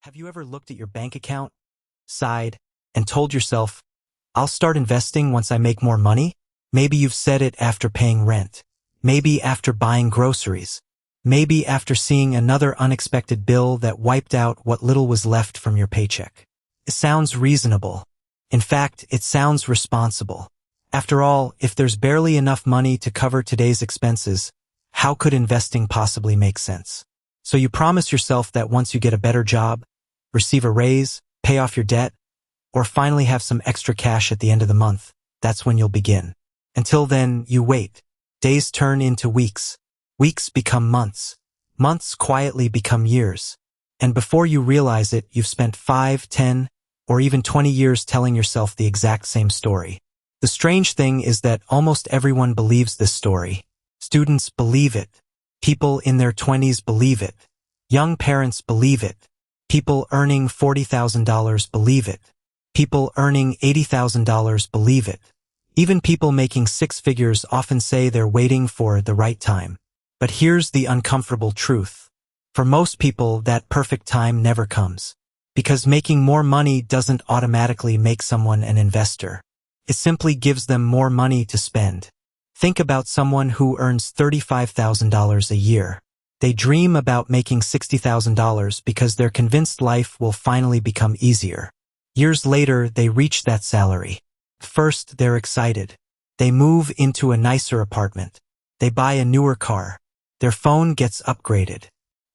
Have you ever looked at your bank account, sighed, and told yourself, I'll start investing once I make more money? Maybe you've said it after paying rent. Maybe after buying groceries. Maybe after seeing another unexpected bill that wiped out what little was left from your paycheck. It sounds reasonable. In fact, it sounds responsible. After all, if there's barely enough money to cover today's expenses, how could investing possibly make sense? So you promise yourself that once you get a better job, receive a raise, pay off your debt, or finally have some extra cash at the end of the month, that's when you'll begin. Until then, you wait. Days turn into weeks. Weeks become months. Months quietly become years. And before you realize it, you've spent 5, 10, or even 20 years telling yourself the exact same story. The strange thing is that almost everyone believes this story. Students believe it. People in their 20s believe it. Young parents believe it. People earning $40,000 believe it. People earning $80,000 believe it. Even people making six figures often say they're waiting for the right time. But here's the uncomfortable truth. For most people, that perfect time never comes. Because making more money doesn't automatically make someone an investor. It simply gives them more money to spend. Think about someone who earns $35,000 a year. They dream about making $60,000 because they're convinced life will finally become easier. Years later, they reach that salary. First, they're excited. They move into a nicer apartment. They buy a newer car. Their phone gets upgraded.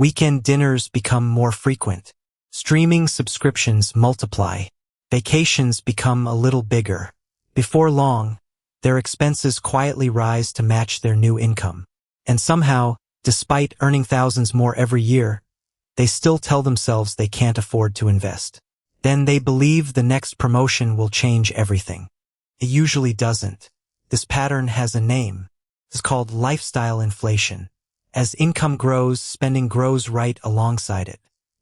Weekend dinners become more frequent. Streaming subscriptions multiply. Vacations become a little bigger. Before long, their expenses quietly rise to match their new income. And somehow, despite earning thousands more every year, they still tell themselves they can't afford to invest. Then they believe the next promotion will change everything. It usually doesn't. This pattern has a name. It's called lifestyle inflation. As income grows, spending grows right alongside it.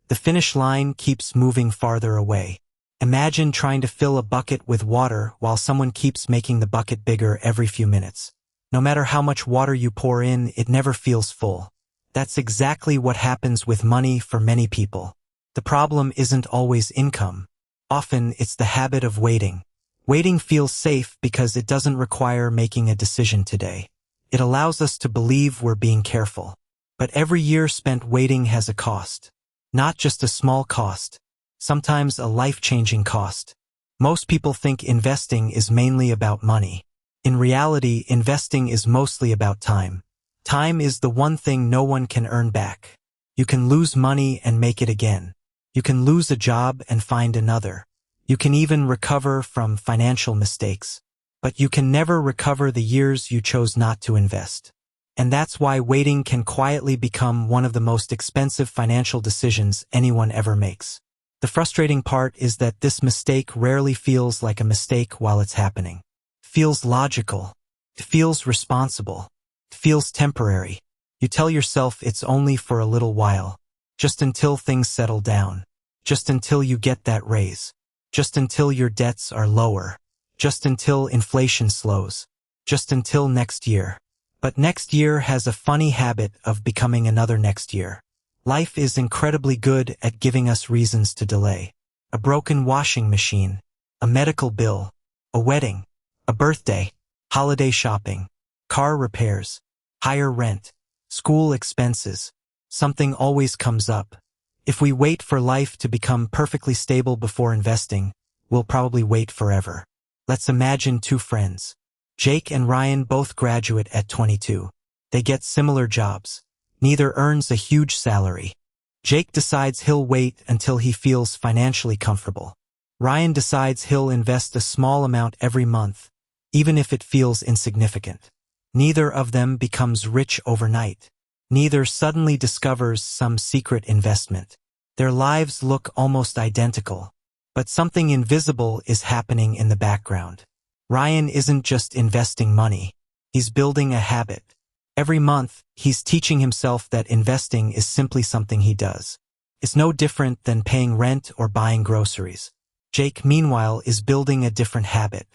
The finish line keeps moving farther away. Imagine trying to fill a bucket with water while someone keeps making the bucket bigger every few minutes. No matter how much water you pour in, it never feels full. That's exactly what happens with money for many people. The problem isn't always income. Often, it's the habit of waiting. Waiting feels safe because it doesn't require making a decision today. It allows us to believe we're being careful. But every year spent waiting has a cost. Not just a small cost. Sometimes a life-changing cost. Most people think investing is mainly about money. In reality, investing is mostly about time. Time is the one thing no one can earn back. You can lose money and make it again. You can lose a job and find another. You can even recover from financial mistakes. But you can never recover the years you chose not to invest. And that's why waiting can quietly become one of the most expensive financial decisions anyone ever makes. The frustrating part is that this mistake rarely feels like a mistake while it's happening. It feels logical. It feels responsible. It feels temporary. You tell yourself it's only for a little while. Just until things settle down. Just until you get that raise. Just until your debts are lower. Just until inflation slows. Just until next year. But next year has a funny habit of becoming another next year. Life is incredibly good at giving us reasons to delay. A broken washing machine, a medical bill, a wedding, a birthday, holiday shopping, car repairs, higher rent, school expenses. Something always comes up. If we wait for life to become perfectly stable before investing, we'll probably wait forever. Let's imagine two friends. Jake and Ryan both graduate at 22. They get similar jobs. Neither earns a huge salary. Jake decides he'll wait until he feels financially comfortable. Ryan decides he'll invest a small amount every month, even if it feels insignificant. Neither of them becomes rich overnight. Neither suddenly discovers some secret investment. Their lives look almost identical, but something invisible is happening in the background. Ryan isn't just investing money. He's building a habit. Every month, he's teaching himself that investing is simply something he does. It's no different than paying rent or buying groceries. Jake, meanwhile, is building a different habit.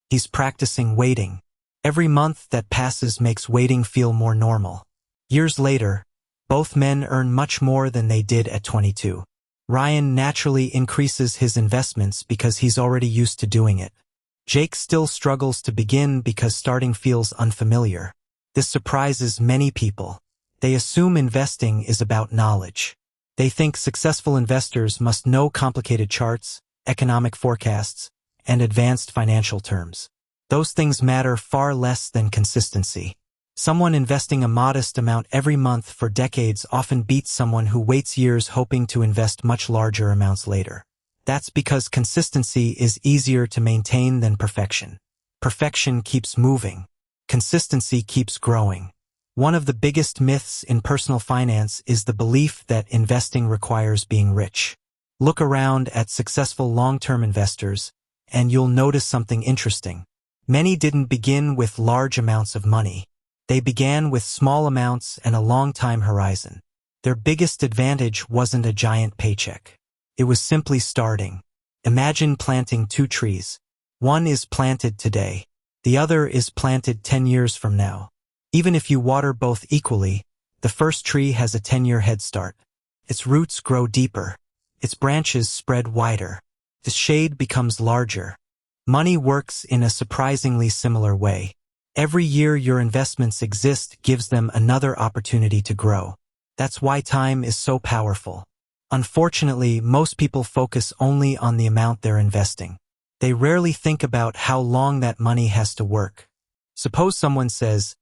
He's practicing waiting. Every month that passes makes waiting feel more normal. Years later, both men earn much more than they did at 22. Ryan naturally increases his investments because he's already used to doing it. Jake still struggles to begin because starting feels unfamiliar. This surprises many people. They assume investing is about knowledge. They think successful investors must know complicated charts, economic forecasts, and advanced financial terms. Those things matter far less than consistency. Someone investing a modest amount every month for decades often beats someone who waits years hoping to invest much larger amounts later. That's because consistency is easier to maintain than perfection. Perfection keeps moving. Consistency keeps growing. One of the biggest myths in personal finance is the belief that investing requires being rich. Look around at successful long-term investors, and you'll notice something interesting. Many didn't begin with large amounts of money. They began with small amounts and a long time horizon. Their biggest advantage wasn't a giant paycheck. It was simply starting. Imagine planting 2 trees. One is planted today. The other is planted 10 years from now. Even if you water both equally, the first tree has a 10-year head start. Its roots grow deeper. Its branches spread wider. The shade becomes larger. Money works in a surprisingly similar way. Every year your investments exist gives them another opportunity to grow. That's why time is so powerful. Unfortunately, most people focus only on the amount they're investing. They rarely think about how long that money has to work. Suppose someone says,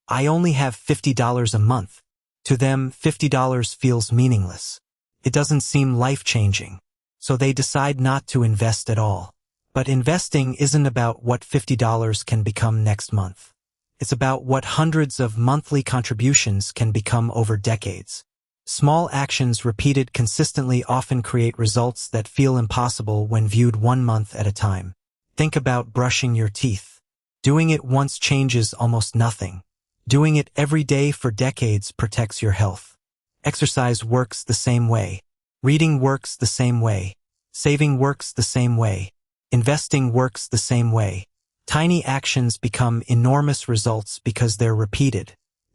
"I only have $50 a month." To them, $50 feels meaningless. It doesn't seem life-changing. So they decide not to invest at all. But investing isn't about what $50 can become next month. It's about what hundreds of monthly contributions can become over decades. Small actions repeated consistently often create results that feel impossible when viewed 1 month at a time. Think about brushing your teeth. Doing it once changes almost nothing. Doing it every day for decades protects your health. Exercise works the same way. Reading works the same way. Saving works the same way. Investing works the same way. Tiny actions become enormous results because they're repeated.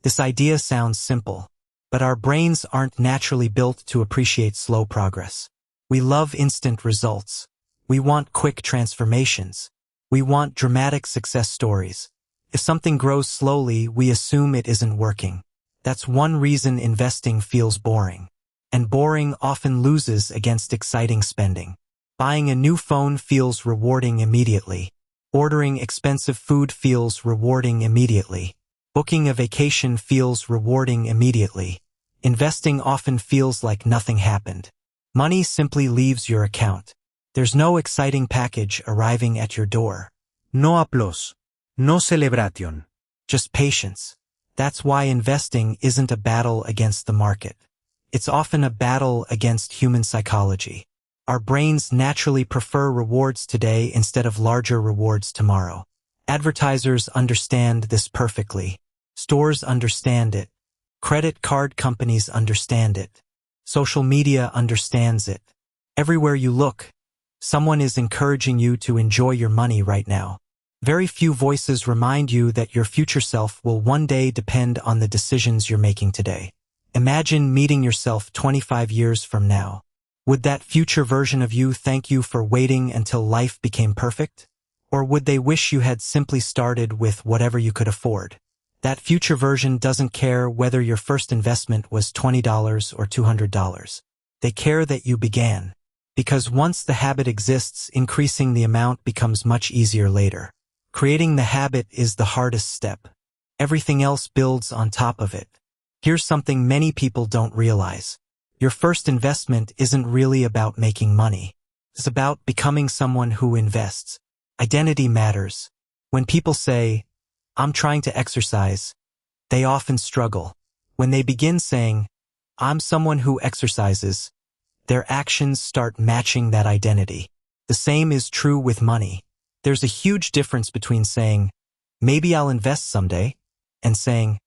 This idea sounds simple, but our brains aren't naturally built to appreciate slow progress. We love instant results. We want quick transformations. We want dramatic success stories. If something grows slowly, we assume it isn't working. That's one reason investing feels boring. And boring often loses against exciting spending. Buying a new phone feels rewarding immediately. Ordering expensive food feels rewarding immediately. Booking a vacation feels rewarding immediately. Investing often feels like nothing happened. Money simply leaves your account. There's no exciting package arriving at your door. No aplausos. No celebration. Just patience. That's why investing isn't a battle against the market. It's often a battle against human psychology. Our brains naturally prefer rewards today instead of larger rewards tomorrow. Advertisers understand this perfectly. Stores understand it. Credit card companies understand it. Social media understands it. Everywhere you look, someone is encouraging you to enjoy your money right now. Very few voices remind you that your future self will one day depend on the decisions you're making today. Imagine meeting yourself 25 years from now. Would that future version of you thank you for waiting until life became perfect? Or would they wish you had simply started with whatever you could afford? That future version doesn't care whether your first investment was $20 or $200. They care that you began. Because once the habit exists, increasing the amount becomes much easier later. Creating the habit is the hardest step. Everything else builds on top of it. Here's something many people don't realize. Your first investment isn't really about making money. It's about becoming someone who invests. Identity matters. When people say, "I'm trying to exercise," they often struggle. When they begin saying, "I'm someone who exercises," their actions start matching that identity. The same is true with money. There's a huge difference between saying, "Maybe I'll invest someday," and saying,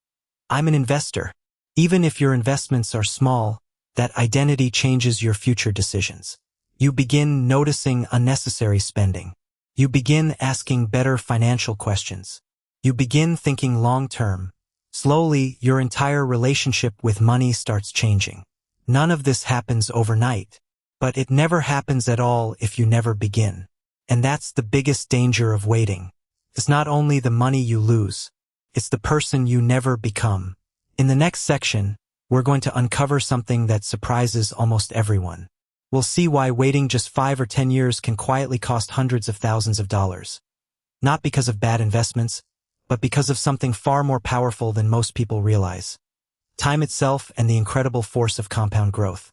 "I'm an investor." Even if your investments are small, that identity changes your future decisions. You begin noticing unnecessary spending. You begin asking better financial questions. You begin thinking long-term. Slowly, your entire relationship with money starts changing. None of this happens overnight, But it never happens at all if you never begin. And that's the biggest danger of waiting. It's not only the money you lose, it's the person you never become. In the next section, we're going to uncover something that surprises almost everyone. We'll see why waiting just 5 or 10 years can quietly cost hundreds of thousands of dollars. Not because of bad investments, but because of something far more powerful than most people realize. Time itself and the incredible force of compound growth.